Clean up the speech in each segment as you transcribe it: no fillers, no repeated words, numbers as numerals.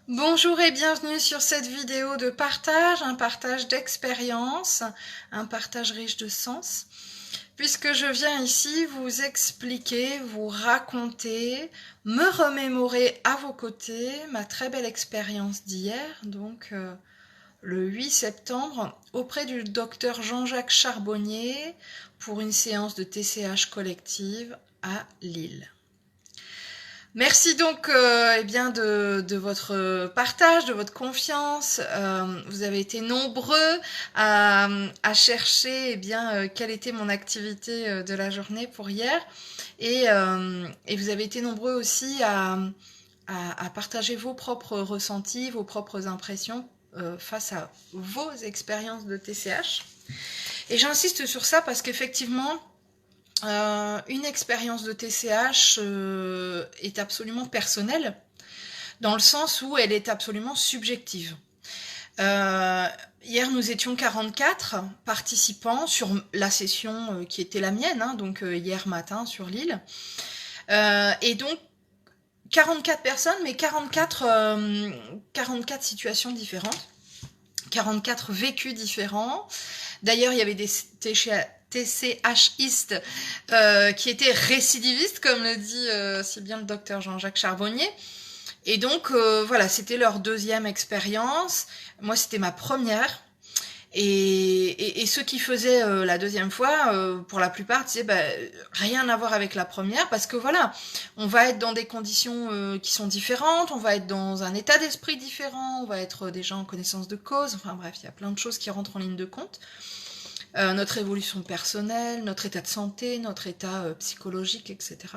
Bonjour et bienvenue sur cette vidéo de partage, un partage d'expérience, un partage riche de sens, puisque je viens ici vous expliquer, vous raconter, me remémorer à vos côtés ma très belle expérience d'hier, le 8 septembre, auprès du docteur Jean-Jacques Charbonnier pour une séance de TCH collective à Lille. Merci donc de votre partage, de votre confiance. Vous avez été nombreux à chercher quelle était mon activité de la journée pour hier. Et vous avez été nombreux aussi à partager vos propres ressentis, vos propres impressions face à vos expériences de TCH. Et j'insiste sur ça parce qu'effectivement, une expérience de TCH est absolument personnelle, dans le sens où elle est absolument subjective. Hier, nous étions 44 participants sur la session qui était la mienne, hier matin sur Lille. Et donc, 44 personnes, mais 44 situations différentes, 44 vécus différents. D'ailleurs, il y avait des TCHistes qui étaient récidivistes, comme le dit si bien le docteur Jean-Jacques Charbonnier. Et donc, voilà, c'était leur deuxième expérience. Moi, c'était ma première. Et ceux qui faisaient la deuxième fois, pour la plupart, disaient rien à voir avec la première, parce que voilà, on va être dans des conditions qui sont différentes, on va être dans un état d'esprit différent, on va être déjà en connaissance de cause, enfin bref, il y a plein de choses qui rentrent en ligne de compte. Notre évolution personnelle, notre état de santé, notre état psychologique, etc.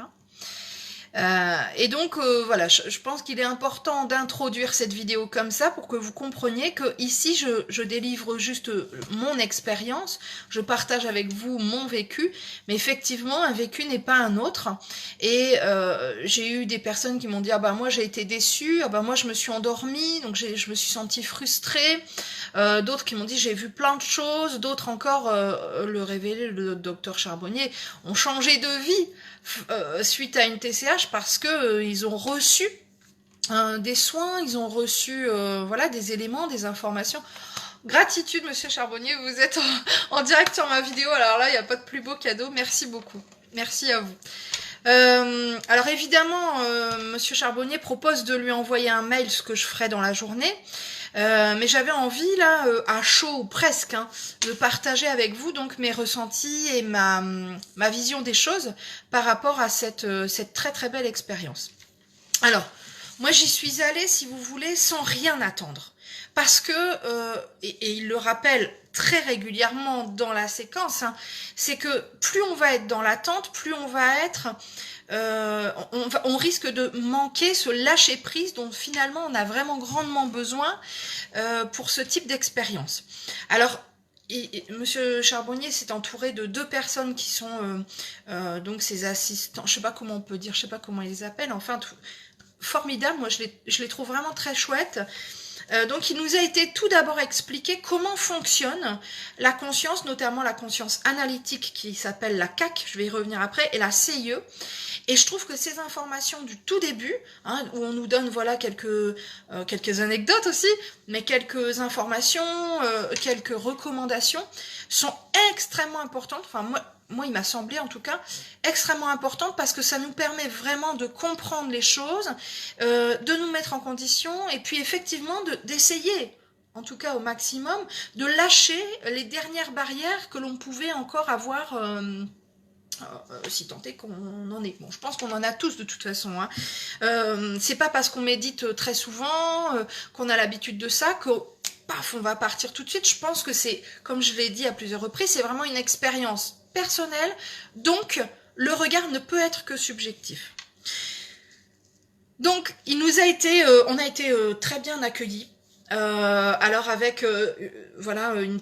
Voilà, je pense qu'il est important d'introduire cette vidéo comme ça pour que vous compreniez que ici je délivre juste mon expérience, je partage avec vous mon vécu, mais effectivement un vécu n'est pas un autre. Et j'ai eu des personnes qui m'ont dit moi j'ai été déçue, moi je me suis endormie, donc je me suis sentie frustrée. D'autres qui m'ont dit j'ai vu plein de choses, d'autres encore le révélé le docteur Charbonnier ont changé de vie suite à une TCH parce que ils ont reçu des soins, ils ont reçu des éléments, des informations. Gratitude Monsieur Charbonnier, vous êtes en direct sur ma vidéo, alors là il n'y a pas de plus beau cadeau, merci beaucoup, merci à vous. Alors évidemment, Monsieur Charbonnier propose de lui envoyer un mail, ce que je ferai dans la journée. Mais j'avais envie là, à chaud ou presque, de partager avec vous donc mes ressentis et ma vision des choses par rapport à cette très très belle expérience. Alors, moi j'y suis allée, si vous voulez, sans rien attendre. Parce que, et il le rappelle très régulièrement dans la séquence, c'est que plus on va être dans l'attente, plus on va être... on risque de manquer ce lâcher prise dont finalement on a vraiment grandement besoin pour ce type d'expérience. Alors, Monsieur Charbonnier s'est entouré de 2 personnes qui sont donc ses assistants, je sais pas comment on peut dire, je sais pas comment ils les appellent, enfin formidable, moi je les trouve vraiment très chouettes. Donc il nous a été tout d'abord expliqué comment fonctionne la conscience, notamment la conscience analytique qui s'appelle la CAC, je vais y revenir après, et la CIE. Et je trouve que ces informations du tout début, où on nous donne quelques anecdotes aussi, mais quelques informations, quelques recommandations, sont extrêmement importantes. Enfin moi, il m'a semblé en tout cas extrêmement importante parce que ça nous permet vraiment de comprendre les choses, de nous mettre en condition et puis effectivement d'essayer, en tout cas au maximum, de lâcher les dernières barrières que l'on pouvait encore avoir si tant est qu'on en est. Bon, je pense qu'on en a tous de toute façon. C'est pas parce qu'on médite très souvent, qu'on a l'habitude de ça, que paf, on va partir tout de suite. Je pense que c'est, comme je l'ai dit à plusieurs reprises, c'est vraiment une expérience personnelle, donc le regard ne peut être que subjectif. Donc, on a été très bien accueillis. Alors avec une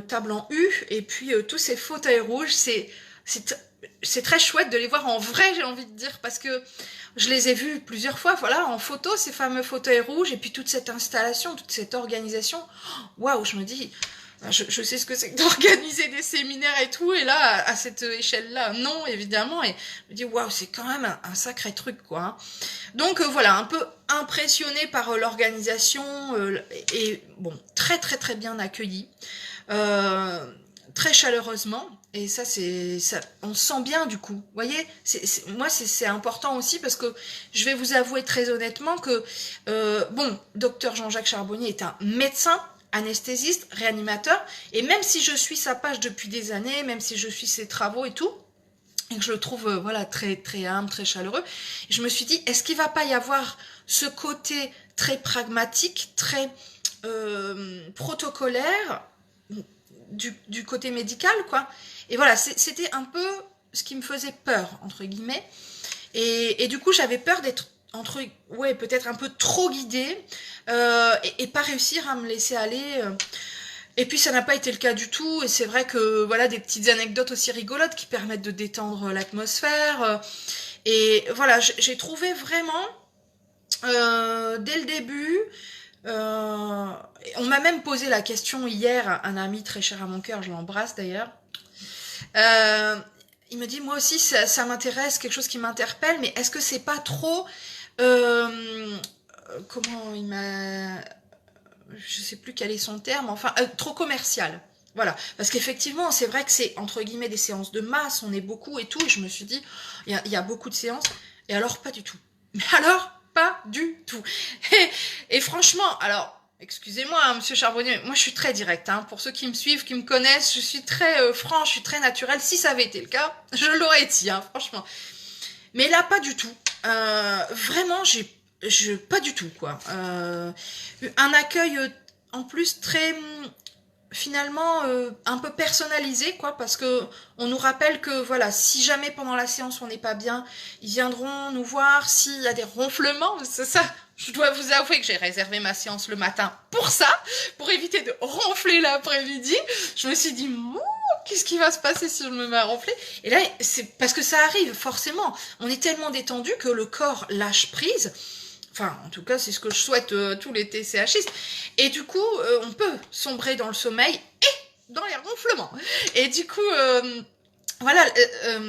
table en U et puis tous ces fauteuils rouges, c'est très chouette de les voir en vrai, j'ai envie de dire, parce que je les ai vus plusieurs fois, voilà, en photo, ces fameux fauteuils rouges, et puis toute cette installation, toute cette organisation. Waouh, je me dis, je sais ce que c'est que d'organiser des séminaires et tout, et là, à cette échelle-là, non, évidemment, et je me dis, waouh, c'est quand même un sacré truc, quoi. Donc voilà, impressionnée par l'organisation et bon, très très très bien accueillie, très chaleureusement. Et ça, on sent bien du coup. Vous voyez, moi, c'est important aussi parce que je vais vous avouer très honnêtement que, bon, docteur Jean-Jacques Charbonnier est un médecin, anesthésiste, réanimateur, et même si je suis sa page depuis des années, même si je suis ses travaux et tout, et que je le trouve voilà très très humble, très chaleureux, je me suis dit, est-ce qu'il va pas y avoir ce côté très pragmatique, très protocolaire du côté médical, quoi. Et voilà, c'était un peu ce qui me faisait peur, entre guillemets. Et du coup, j'avais peur d'être, peut-être un peu trop guidée et pas réussir à me laisser aller. Et puis, ça n'a pas été le cas du tout. Et c'est vrai que, voilà, des petites anecdotes aussi rigolotes qui permettent de détendre l'atmosphère. Et voilà, j'ai trouvé vraiment, dès le début... on m'a même posé la question hier, un ami très cher à mon cœur, je l'embrasse d'ailleurs. Il me dit, moi aussi ça m'intéresse, quelque chose qui m'interpelle, mais est-ce que c'est pas trop comment il m'a, je sais plus quel est son terme, enfin trop commercial. Voilà, parce qu'effectivement c'est vrai que c'est entre guillemets des séances de masse, on est beaucoup et tout, et je me suis dit il y a beaucoup de séances, et alors pas du tout. Mais alors pas du tout. Et franchement, alors, excusez-moi, hein, monsieur Charbonnier, moi je suis très directe. Hein, pour ceux qui me suivent, qui me connaissent, je suis très franche, je suis très naturelle. Si ça avait été le cas, je l'aurais dit, hein, franchement. Mais là, pas du tout. Vraiment, pas du tout, quoi. Un accueil, en plus, très... finalement un peu personnalisé, quoi, parce que on nous rappelle que voilà, si jamais pendant la séance on n'est pas bien, ils viendront nous voir. S'il y a des ronflements, c'est ça, je dois vous avouer que j'ai réservé ma séance le matin pour ça, pour éviter de ronfler l'après-midi. Je me suis dit, qu'est-ce qui va se passer si je me mets à ronfler? Et là, c'est parce que ça arrive, forcément. On est tellement détendu que le corps lâche prise. Enfin, en tout cas, c'est ce que je souhaite à tous les TCHistes. Et du coup, on peut sombrer dans le sommeil et dans les ronflements. Et du coup, voilà,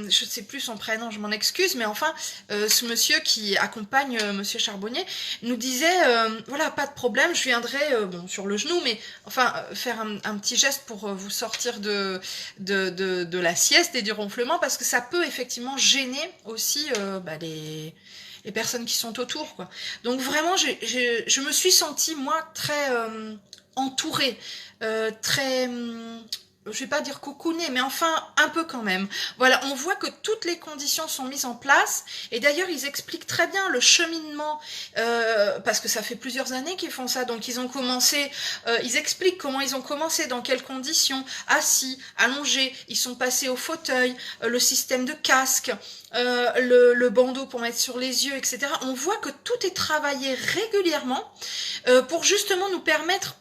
je sais plus son prénom, je m'en excuse, mais enfin, ce monsieur qui accompagne monsieur Charbonnier nous disait, voilà, pas de problème, je viendrai, bon, sur le genou, mais enfin, faire un petit geste pour vous sortir de la sieste et du ronflement, parce que ça peut effectivement gêner aussi les personnes qui sont autour, quoi. Donc vraiment, je me suis sentie, moi, très entourée, très... je vais pas dire cocoonée, mais enfin, un peu quand même. Voilà, on voit que toutes les conditions sont mises en place, et d'ailleurs, ils expliquent très bien le cheminement, parce que ça fait plusieurs années qu'ils font ça, donc ils ont commencé, ils expliquent comment ils ont commencé, dans quelles conditions, assis, allongés, ils sont passés au fauteuil, le système de casque, le bandeau pour mettre sur les yeux, etc. On voit que tout est travaillé régulièrement pour justement nous permettre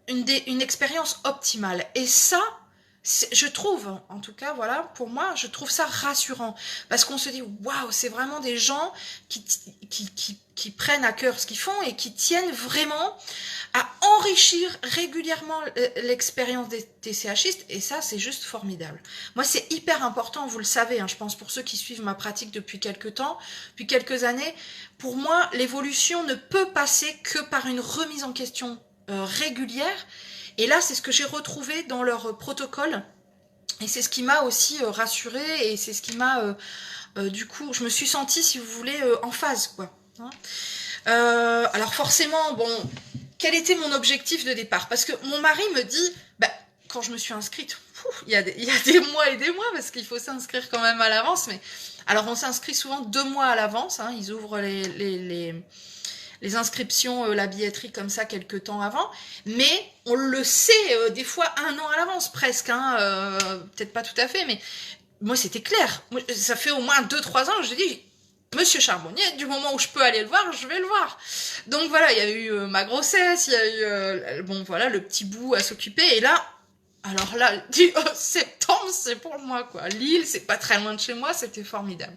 une expérience optimale. Et ça, je trouve, en tout cas, voilà, pour moi, je trouve ça rassurant. Parce qu'on se dit, waouh, c'est vraiment des gens qui prennent à cœur ce qu'ils font et qui tiennent vraiment à enrichir régulièrement l'expérience des TCHistes. Et ça, c'est juste formidable. Moi, c'est hyper important, vous le savez, hein, je pense pour ceux qui suivent ma pratique depuis quelques temps, depuis quelques années. Pour moi, l'évolution ne peut passer que par une remise en question régulière. Et là, c'est ce que j'ai retrouvé dans leur protocole. Et c'est ce qui m'a aussi rassurée. Et c'est ce qui m'a... du coup, je me suis sentie, si vous voulez, en phase, quoi. Hein, alors forcément, bon... Quel était mon objectif de départ? Parce que mon mari me dit... quand je me suis inscrite... il y a des mois et des mois, parce qu'il faut s'inscrire quand même à l'avance. Mais alors, on s'inscrit souvent 2 mois à l'avance. Hein, ils ouvrent les inscriptions, la billetterie comme ça quelques temps avant, mais on le sait des fois 1 an à l'avance presque, hein, peut-être pas tout à fait, mais moi c'était clair. Moi, ça fait au moins 2-3 ans que je dis, monsieur Charbonnier, du moment où je peux aller le voir, je vais le voir. Donc voilà, il y a eu ma grossesse, il y a eu bon voilà le petit bout à s'occuper, et là, alors là, septembre c'est pour moi quoi. Lille, c'est pas très loin de chez moi, c'était formidable.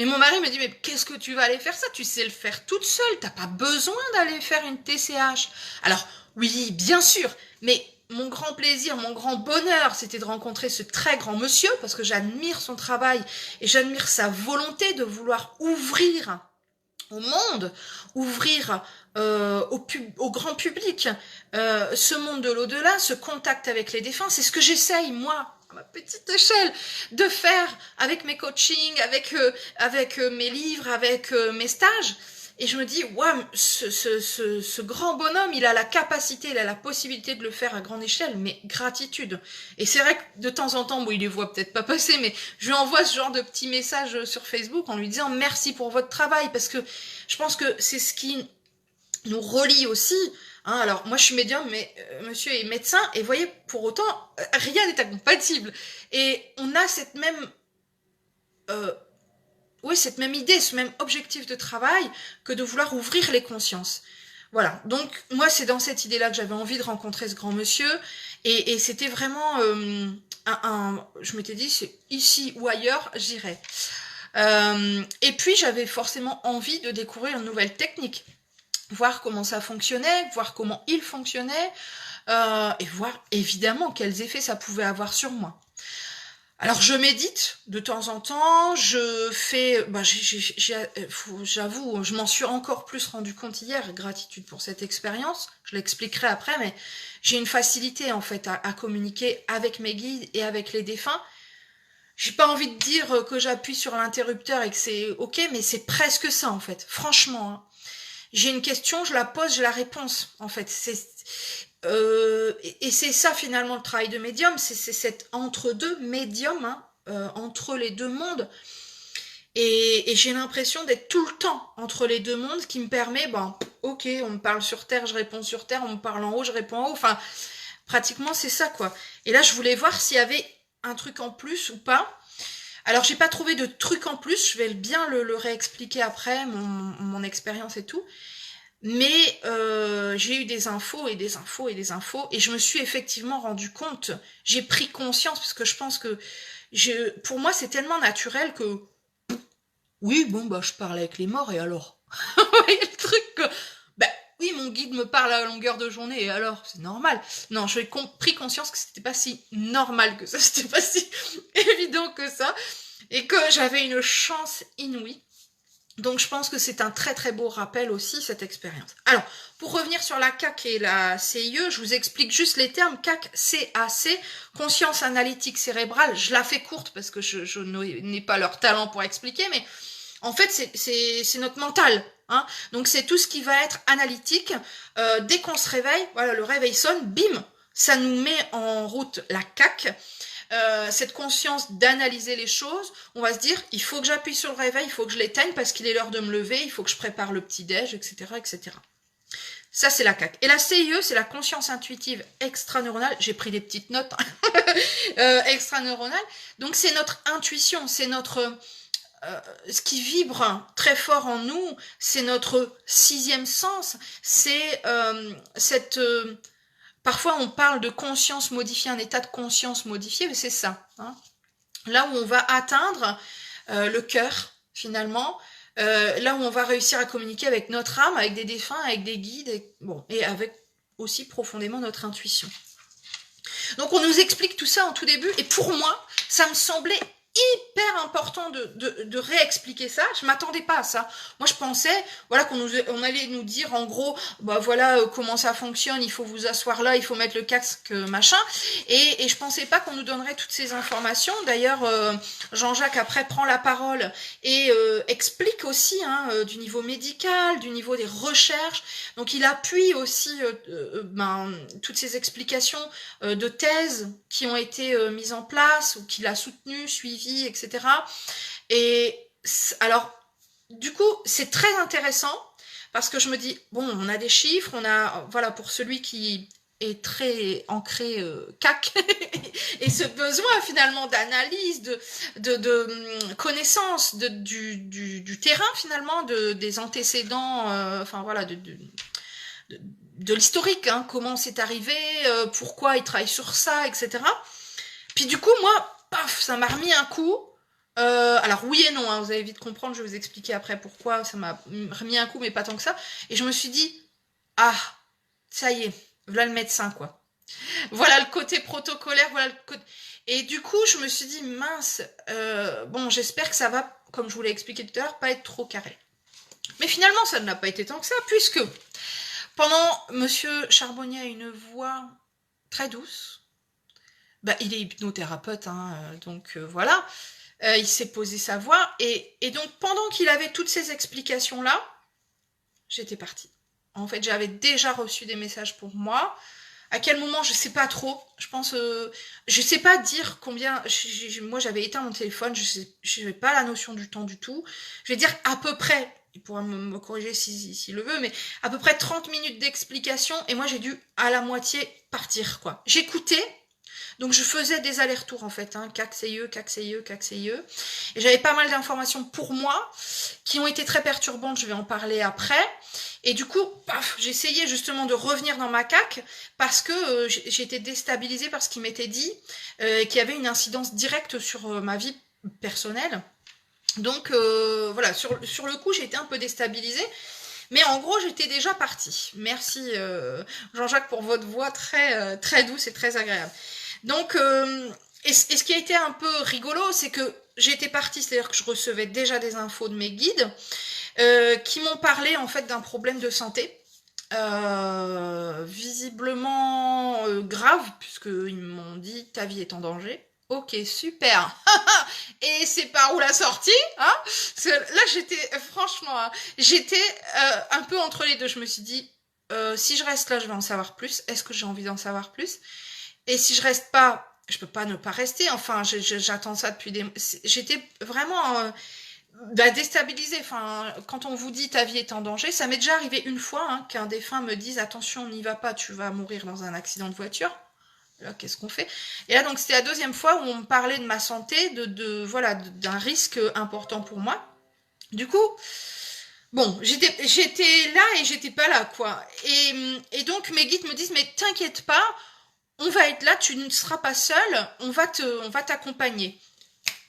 Mais mon mari me dit, mais qu'est-ce que tu vas aller faire ça? Tu sais le faire toute seule, t'as pas besoin d'aller faire une TCH. Alors, oui, bien sûr, mais mon grand plaisir, mon grand bonheur, c'était de rencontrer ce très grand monsieur, parce que j'admire son travail et j'admire sa volonté de vouloir ouvrir au monde, ouvrir au grand public ce monde de l'au-delà, ce contact avec les défunts. C'est ce que j'essaye, moi, à ma petite échelle, de faire avec mes coachings, avec mes livres, avec mes stages. Et je me dis, waouh, ce grand bonhomme, il a la capacité, il a la possibilité de le faire à grande échelle, mais gratitude. Et c'est vrai que de temps en temps, bon, il les voit peut-être pas passer, mais je lui envoie ce genre de petits messages sur Facebook en lui disant merci pour votre travail, parce que je pense que c'est ce qui nous relie aussi. Hein, alors, moi, je suis médium, mais monsieur est médecin, et voyez, pour autant, rien n'est incompatible. Et on a cette même... cette même idée, ce même objectif de travail que de vouloir ouvrir les consciences. Voilà, donc moi c'est dans cette idée-là que j'avais envie de rencontrer ce grand monsieur, et c'était vraiment je m'étais dit, c'est ici ou ailleurs, j'irai. Et puis j'avais forcément envie de découvrir une nouvelle technique, voir comment ça fonctionnait, voir comment il fonctionnait, et voir évidemment quels effets ça pouvait avoir sur moi. Alors je médite de temps en temps, je fais, j'avoue, je m'en suis encore plus rendu compte hier, gratitude pour cette expérience, je l'expliquerai après, mais j'ai une facilité en fait à communiquer avec mes guides et avec les défunts. J'ai pas envie de dire que j'appuie sur l'interrupteur et que c'est ok, mais c'est presque ça en fait, franchement. Hein. J'ai une question, je la pose, j'ai la réponse en fait. Et c'est ça finalement le travail de médium, c'est cet entre-deux médium, hein, entre les deux mondes. Et j'ai l'impression d'être tout le temps entre les deux mondes qui me permet, ok, on me parle sur Terre, je réponds sur Terre, on me parle en haut, je réponds en haut. Enfin, pratiquement c'est ça quoi. Et là je voulais voir s'il y avait un truc en plus ou pas. Alors j'ai pas trouvé de truc en plus, je vais bien le réexpliquer après, mon expérience et tout. Mais j'ai eu des infos et des infos et des infos, et je me suis effectivement rendu compte, j'ai pris conscience, parce que je pense que pour moi c'est tellement naturel que oui, je parle avec les morts, et alors vous voyez le truc que oui, mon guide me parle à longueur de journée, et alors c'est normal. Non, j'ai pris conscience que c'était pas si normal que ça, c'était pas si évident que ça, et que j'avais une chance inouïe. Donc je pense que c'est un très très beau rappel aussi, cette expérience. Alors, pour revenir sur la CAC et la CIE, je vous explique juste les termes. CAC, CAC, conscience analytique cérébrale. Je la fais courte parce que je n'ai pas leur talent pour expliquer, mais en fait c'est notre mental. Hein. Donc c'est tout ce qui va être analytique. Dès qu'on se réveille, voilà, le réveil sonne, bim, ça nous met en route la CAC. Cette conscience d'analyser les choses, on va se dire, il faut que j'appuie sur le réveil, il faut que je l'éteigne parce qu'il est l'heure de me lever, il faut que je prépare le petit-déj, etc., etc. Ça, c'est la CAC. Et la CIE, c'est la conscience intuitive extraneuronale. J'ai pris des petites notes extraneuronale. Donc, c'est notre intuition, c'est notre... ce qui vibre très fort en nous, c'est notre sixième sens, c'est cette... Parfois, on parle de conscience modifiée, un état de conscience modifié, mais c'est ça. Hein. Là où on va atteindre le cœur, finalement, là où on va réussir à communiquer avec notre âme, avec des défunts, avec des guides, et avec aussi profondément notre intuition. Donc, on nous explique tout ça en tout début, et pour moi, ça me semblait hyper important de réexpliquer ça. Je m'attendais pas à ça. Moi, je pensais, voilà, on allait nous dire, en gros, voilà comment ça fonctionne, il faut vous asseoir là, il faut mettre le casque, machin. Et je pensais pas qu'on nous donnerait toutes ces informations. D'ailleurs, Jean-Jacques, après, prend la parole et explique aussi, du niveau médical, du niveau des recherches. Donc, il appuie aussi toutes ces explications de thèses qui ont été mises en place ou qu'il a soutenues, suivies, etc. Et alors, du coup, c'est très intéressant parce que je me dis, on a des chiffres, on a, voilà, pour celui qui est très ancré CAC et ce besoin finalement d'analyse, de connaissance du terrain finalement, des antécédents, de l'historique, comment c'est arrivé, pourquoi il travaille sur ça, etc. Puis du coup, moi, paf, ça m'a remis un coup. Alors oui et non, vous allez vite comprendre, je vais vous expliquer après pourquoi ça m'a remis un coup, mais pas tant que ça. Et je me suis dit, ça y est, voilà le médecin, quoi. Voilà le côté protocolaire, voilà le côté... Et du coup, je me suis dit, mince, j'espère que ça va, comme je vous l'ai expliqué tout à l'heure, pas être trop carré. Mais finalement, ça ne l'a pas été tant que ça, puisque pendant, Monsieur Charbonnier a une voix très douce. Bah, il est hypnothérapeute, hein, donc voilà. Il s'est posé sa voix, et donc pendant qu'il avait toutes ces explications-là, j'étais partie. En fait, j'avais déjà reçu des messages pour moi. À quel moment, je sais pas trop. Je pense, je sais pas dire combien. Moi, j'avais éteint mon téléphone. Je n'ai pas la notion du temps du tout. Je vais dire à peu près. Il pourra me corriger s'il le veut, mais à peu près 30 minutes d'explication. Et moi, j'ai dû à la moitié partir, quoi. J'écoutais. Donc je faisais des allers-retours en fait, hein, CAC-CIE, CAC-CIE, CAC-CIE. Et j'avais pas mal d'informations pour moi qui ont été très perturbantes, je vais en parler après. Et du coup, paf, j'essayais justement de revenir dans ma CAC parce que j'étais déstabilisée par ce qu'il m'était dit, qui avait une incidence directe sur ma vie personnelle. Donc voilà, sur le coup, j'étais un peu déstabilisée. Mais en gros, j'étais déjà partie. Merci Jean-Jacques pour votre voix très douce et très agréable. Donc, et ce qui a été un peu rigolo, c'est que j'étais partie, c'est-à-dire que je recevais déjà des infos de mes guides qui m'ont parlé en fait d'un problème de santé. Visiblement grave, puisqu'ils m'ont dit ta vie est en danger. Ok, super. Et c'est par où la sortie, hein? Là, franchement, hein, j'étais un peu entre les deux. Je me suis dit, si je reste là, je vais en savoir plus. Est-ce que j'ai envie d'en savoir plus? Et si je reste pas, je peux pas ne pas rester. Enfin, j'attends ça depuis des... J'étais vraiment déstabilisée. Enfin, quand on vous dit ta vie est en danger, ça m'est déjà arrivé une fois hein, qu'un défunt me dise attention, n'y va pas, tu vas mourir dans un accident de voiture. Là, qu'est-ce qu'on fait? Et là, donc, c'était la deuxième fois où on me parlait de ma santé, voilà, d'un risque important pour moi. Du coup, bon, j'étais là et j'étais pas là, quoi. Et donc, mes guides me disent, mais t'inquiète pas, on va être là, tu ne seras pas seule, on va t'accompagner.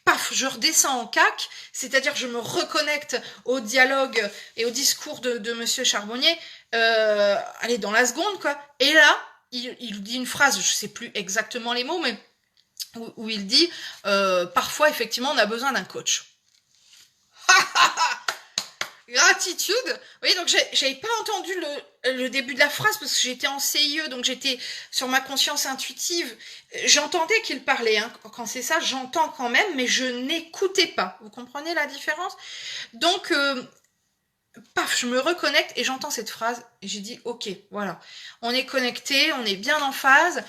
Paf, je redescends en CAC, c'est-à-dire que je me reconnecte au dialogue et au discours de Monsieur Charbonnier, allez, dans la seconde, quoi. Et là, il dit une phrase, je sais plus exactement les mots, mais où il dit parfois, effectivement, on a besoin d'un coach. Gratitude. Vous voyez, donc j'avais pas entendu le début de la phrase parce que j'étais en CIE, donc j'étais sur ma conscience intuitive. J'entendais qu'il parlait, hein. Quand c'est ça, j'entends quand même, mais je n'écoutais pas. Vous comprenez la différence? Donc, paf, je me reconnecte et j'entends cette phrase et j'ai dit, ok, voilà, on est connecté, on est bien en phase.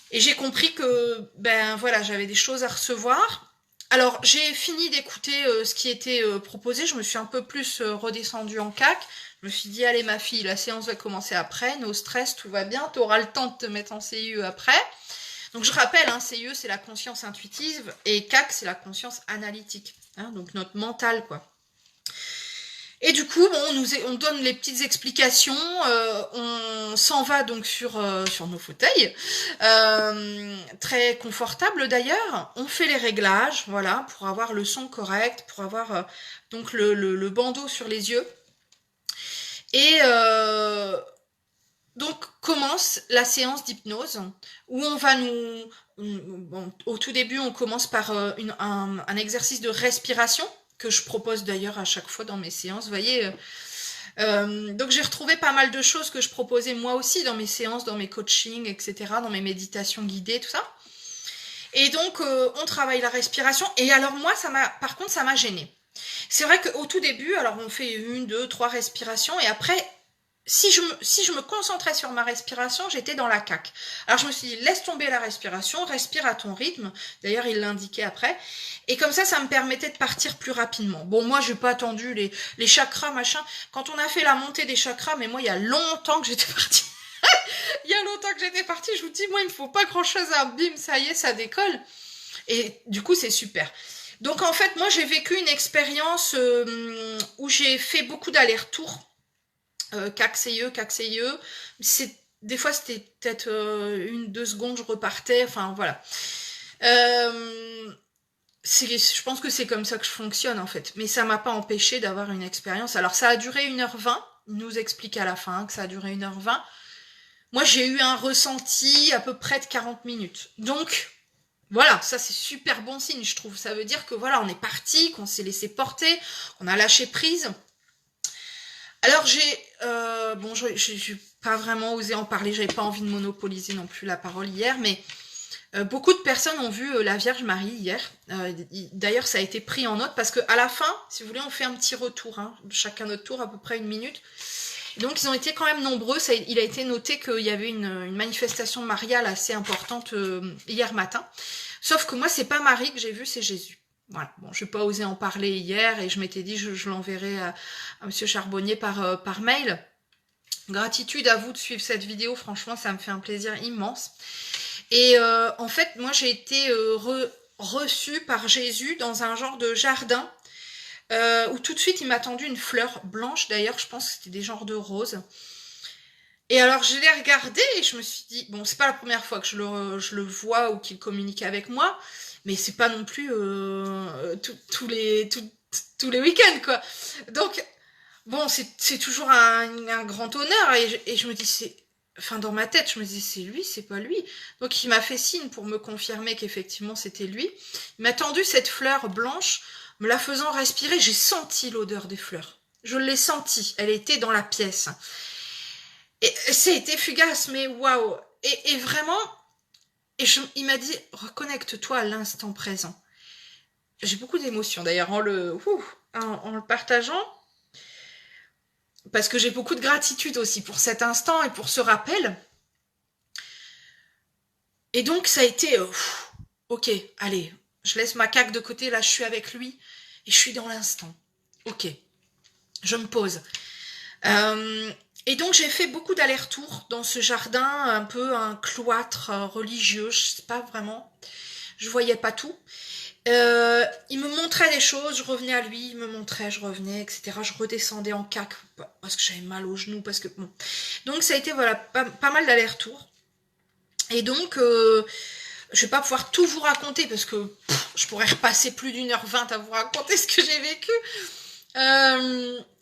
Et j'ai compris que, ben voilà, j'avais des choses à recevoir. Alors, j'ai fini d'écouter ce qui était proposé. Je me suis un peu plus redescendue en CAC. Je me suis dit, allez ma fille, la séance va commencer après. No stress, tout va bien. Tu auras le temps de te mettre en CIE après. Donc, je rappelle, hein, CIE, c'est la conscience intuitive. Et CAC, c'est la conscience analytique. Hein, donc, notre mental, quoi. Et du coup, bon, on donne les petites explications, on s'en va donc sur nos fauteuils, très confortable d'ailleurs. On fait les réglages, voilà, pour avoir le son correct, pour avoir donc le bandeau sur les yeux. Et donc commence la séance d'hypnose où on va bon, au tout début, on commence par un exercice de respiration que je propose d'ailleurs à chaque fois dans mes séances. Vous voyez, donc j'ai retrouvé pas mal de choses que je proposais moi aussi dans mes séances, dans mes coachings, etc., dans mes méditations guidées, tout ça. Et donc, on travaille la respiration. Et alors moi, par contre, ça m'a gênée. C'est vrai qu'au tout début, alors on fait 1, 2, 3 respirations, et après, si je me concentrais sur ma respiration, j'étais dans la CAC. Alors je me suis dit, laisse tomber la respiration, respire à ton rythme. D'ailleurs, il l'indiquait après. Et comme ça me permettait de partir plus rapidement. Bon, moi, j'ai pas attendu les chakras, machin. Quand on a fait la montée des chakras, mais moi, il y a longtemps que j'étais partie. Il y a longtemps que j'étais partie, je vous dis, moi, il me faut pas grand-chose, bim, ça y est, ça décolle. Et du coup, c'est super. Donc, en fait, moi, j'ai vécu une expérience où j'ai fait beaucoup d'allers-retours. CAC-CIE. Des fois, c'était peut-être 1-2 secondes, je repartais, enfin, voilà. Je pense que c'est comme ça que je fonctionne, en fait. Mais ça m'a pas empêché d'avoir une expérience. Alors, ça a duré 1h20. Il nous explique à la fin que ça a duré 1h20. Moi, j'ai eu un ressenti à peu près de 40 minutes. Donc, voilà, ça c'est super bon signe, je trouve. Ça veut dire que voilà, on est parti, qu'on s'est laissé porter, qu'on a lâché prise. Alors bon, j'ai pas vraiment osé en parler, j'avais pas envie de monopoliser non plus la parole hier, mais beaucoup de personnes ont vu la Vierge Marie hier. D'ailleurs, ça a été pris en note parce que à la fin, si vous voulez, on fait un petit retour, hein, chacun notre tour, à peu près 1 minute. Donc, ils ont été quand même nombreux. Il a été noté qu'il y avait une manifestation mariale assez importante hier matin. Sauf que moi, c'est pas Marie que j'ai vue, c'est Jésus. Voilà. Bon, je n'ai pas osé en parler hier et je m'étais dit je l'enverrai à Monsieur Charbonnier par mail. Gratitude à vous de suivre cette vidéo. Franchement, ça me fait un plaisir immense. Et en fait, moi, j'ai été reçue par Jésus dans un genre de jardin où tout de suite, il m'a tendu une fleur blanche. D'ailleurs, je pense que c'était des genres de roses. Et alors, je l'ai regardé et je me suis dit, bon, c'est pas la première fois que je le vois ou qu'il communique avec moi, mais c'est pas non plus tous les week-ends, quoi. Donc, bon, c'est toujours un grand honneur et je me dis, enfin, dans ma tête, je me dis, c'est lui, c'est pas lui. Donc, il m'a fait signe pour me confirmer qu'effectivement, c'était lui. Il m'a tendu cette fleur blanche, me la faisant respirer. J'ai senti l'odeur des fleurs. Je l'ai sentie. Elle était dans la pièce. Et c'était fugace, mais waouh. Et vraiment, il m'a dit, reconnecte-toi à l'instant présent. J'ai beaucoup d'émotions d'ailleurs en le partageant. Parce que j'ai beaucoup de gratitude aussi pour cet instant et pour ce rappel. Et donc, ça a été... ok, allez, je laisse ma caque de côté, là, je suis avec lui. Et je suis dans l'instant. Ok, je me pose. Et donc, j'ai fait beaucoup d'allers-retours dans ce jardin, un peu un cloître religieux, je sais pas vraiment. Je voyais pas tout. Il me montrait des choses, je revenais à lui, il me montrait, je revenais, etc. Je redescendais en cac parce que j'avais mal aux genoux, parce que bon. Donc ça a été voilà pas mal d'allers-retours. Et donc je vais pas pouvoir tout vous raconter parce que je pourrais repasser plus d'1h20 à vous raconter ce que j'ai vécu.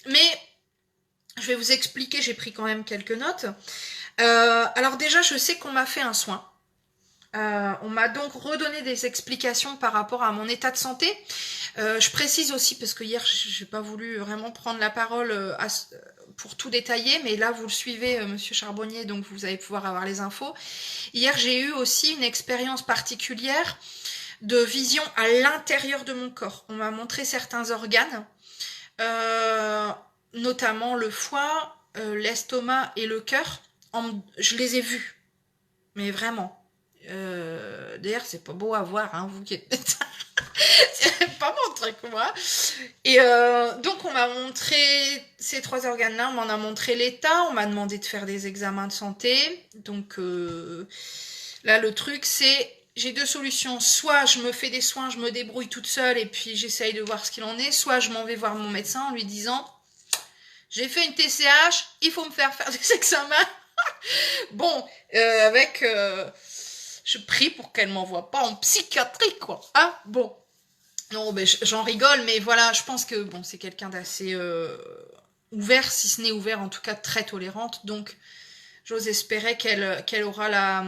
Mais je vais vous expliquer, j'ai pris quand même quelques notes. Alors déjà, je sais qu'on m'a fait un soin. On m'a donc redonné des explications par rapport à mon état de santé. Je précise aussi, parce que hier, j'ai pas voulu vraiment prendre la parole pour tout détailler, mais là, vous le suivez, Monsieur Charbonnier, donc vous allez pouvoir avoir les infos. Hier, j'ai eu aussi une expérience particulière de vision à l'intérieur de mon corps. On m'a montré certains organes, notamment le foie, l'estomac et le cœur. Je les ai vus, mais vraiment. D'ailleurs, c'est pas beau à voir, hein, vous qui êtes... c'est pas mon truc, moi. Et donc, on m'a montré ces 3 organes-là, on m'en a montré l'état, on m'a demandé de faire des examens de santé. Donc, là, le truc, c'est... J'ai 2 solutions. Soit je me fais des soins, je me débrouille toute seule et puis j'essaye de voir ce qu'il en est. Soit je m'en vais voir mon médecin en lui disant « J'ai fait une TCH, il faut me faire des examens. » Bon, avec... je prie pour qu'elle m'envoie pas en psychiatrie, quoi. Ah, bon. Non, ben, j'en rigole, mais voilà, je pense que bon, c'est quelqu'un d'assez ouvert, si ce n'est ouvert, en tout cas très tolérante. Donc, j'ose espérer qu'elle aura la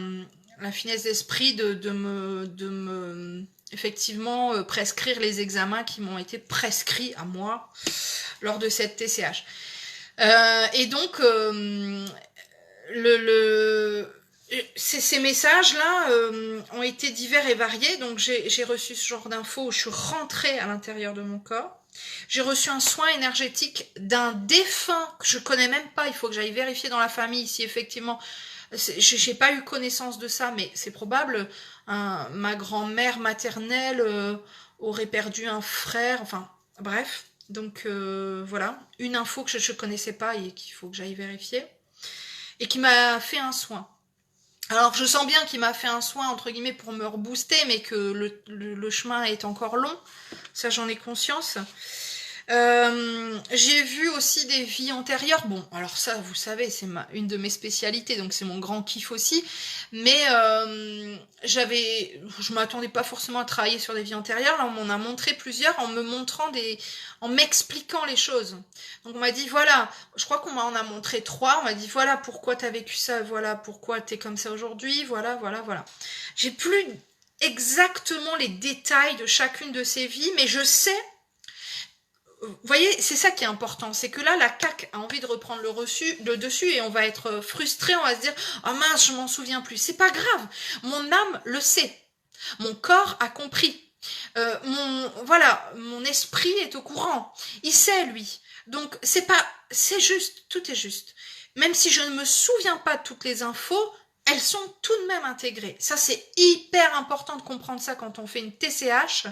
finesse d'esprit de me effectivement prescrire les examens qui m'ont été prescrits à moi lors de cette TCH. Et donc, ces messages-là ont été divers et variés, donc j'ai reçu ce genre d'infos où je suis rentrée à l'intérieur de mon corps. J'ai reçu un soin énergétique d'un défunt que je connais même pas, il faut que j'aille vérifier dans la famille si effectivement... J'ai pas eu connaissance de ça, mais c'est probable. Ma grand-mère maternelle aurait perdu un frère, enfin bref. Donc voilà, une info que je connaissais pas et qu'il faut que j'aille vérifier. Et qui m'a fait un soin. Alors je sens bien qu'il m'a fait un soin entre guillemets pour me rebooster, mais que le chemin est encore long, ça j'en ai conscience. J'ai vu aussi des vies antérieures, bon alors ça vous savez c'est une de mes spécialités, donc c'est mon grand kiff aussi, mais je m'attendais pas forcément à travailler sur des vies antérieures, là on m'en a montré plusieurs en m'expliquant les choses. Donc on m'a dit voilà, je crois qu'on m'en a montré 3, on m'a dit voilà pourquoi t'as vécu ça, voilà pourquoi t'es comme ça aujourd'hui, voilà. J'ai plus exactement les détails de chacune de ces vies, mais je sais vous voyez, c'est ça qui est important, c'est que là, la CAQ a envie de reprendre le dessus et on va être frustré, on va se dire « Oh mince, je m'en souviens plus ». C'est pas grave, mon âme le sait, mon corps a compris, mon esprit est au courant, il sait lui. Donc c'est juste, tout est juste. Même si je ne me souviens pas de toutes les infos, elles sont tout de même intégrées. Ça, c'est hyper important de comprendre ça quand on fait une TCH,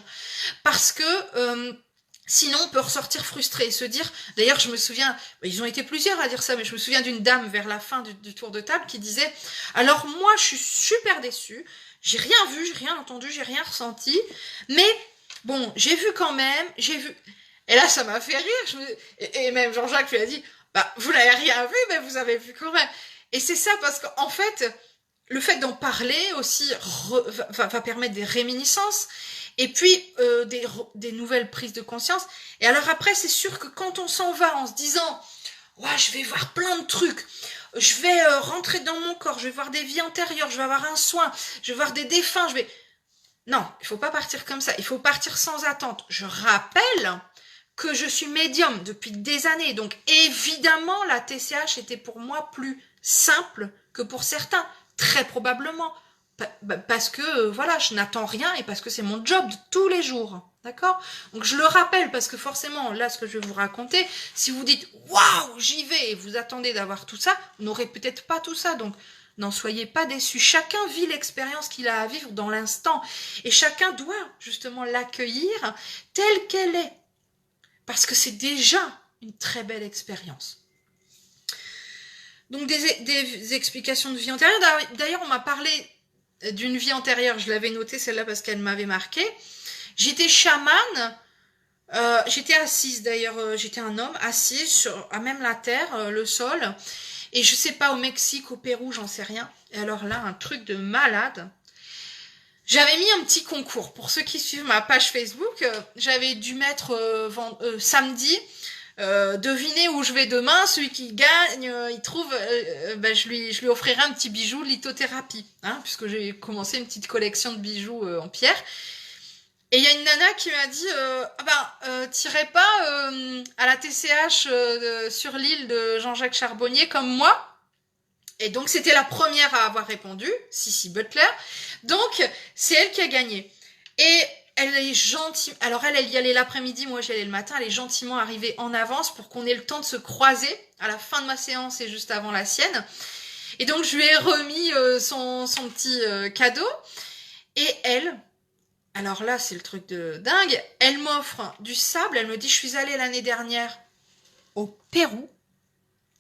parce que sinon on peut ressortir frustré et se dire, d'ailleurs je me souviens, ils ont été plusieurs à dire ça, mais je me souviens d'une dame vers la fin du tour de table qui disait, alors moi je suis super déçue, j'ai rien vu, j'ai rien entendu, j'ai rien ressenti, mais bon, j'ai vu quand même, j'ai vu... Et là, ça m'a fait rire. Et même Jean-Jacques lui a dit, bah, vous n'avez rien vu, mais vous avez vu quand même. Et c'est ça, parce qu'en fait, le fait d'en parler aussi va permettre des réminiscences, et puis des nouvelles prises de conscience. Et alors après, c'est sûr que quand on s'en va en se disant, ouais, je vais voir plein de trucs, je vais rentrer dans mon corps, je vais voir des vies antérieures, je vais avoir un soin, je vais voir des défunts, je vais... Non, il faut pas partir comme ça, il faut partir sans attente. Je rappelle que je suis médium depuis des années. Donc, évidemment, la TCH était pour moi plus simple que pour certains. Très probablement. Parce que, voilà, je n'attends rien et parce que c'est mon job de tous les jours. D'accord? Donc, je le rappelle parce que forcément, là, ce que je vais vous raconter, si vous dites, waouh, j'y vais et vous attendez d'avoir tout ça, vous n'aurez peut-être pas tout ça. Donc, n'en soyez pas déçus. Chacun vit l'expérience qu'il a à vivre dans l'instant. Et chacun doit, justement, l'accueillir telle qu'elle est. Parce que c'est déjà une très belle expérience. Donc des explications de vie antérieure. D'ailleurs, on m'a parlé d'une vie antérieure. Je l'avais notée celle-là parce qu'elle m'avait marqué. J'étais chamane. J'étais assise d'ailleurs. J'étais un homme assis à même la terre, le sol. Et je sais pas, au Mexique, au Pérou, j'en sais rien. Et alors là, un truc de malade. J'avais mis un petit concours. Pour ceux qui suivent ma page Facebook, j'avais dû mettre samedi, deviner où je vais demain. Celui qui gagne, il trouve, je lui offrirai un petit bijou lithothérapie, hein, puisque j'ai commencé une petite collection de bijoux en pierre. Et il y a une nana qui m'a dit, t'irais pas à la TCH sur l'île de Jean-Jacques Charbonnier comme moi? Et donc, c'était la première à avoir répondu, Sissi Butler. Donc, c'est elle qui a gagné. Et elle est gentille. Alors, elle y allait l'après-midi, moi j'y allais le matin. Elle est gentiment arrivée en avance pour qu'on ait le temps de se croiser à la fin de ma séance et juste avant la sienne. Et donc, je lui ai remis son petit cadeau. Et elle, alors là, c'est le truc de dingue, elle m'offre du sable. Elle me dit, je suis allée l'année dernière au Pérou.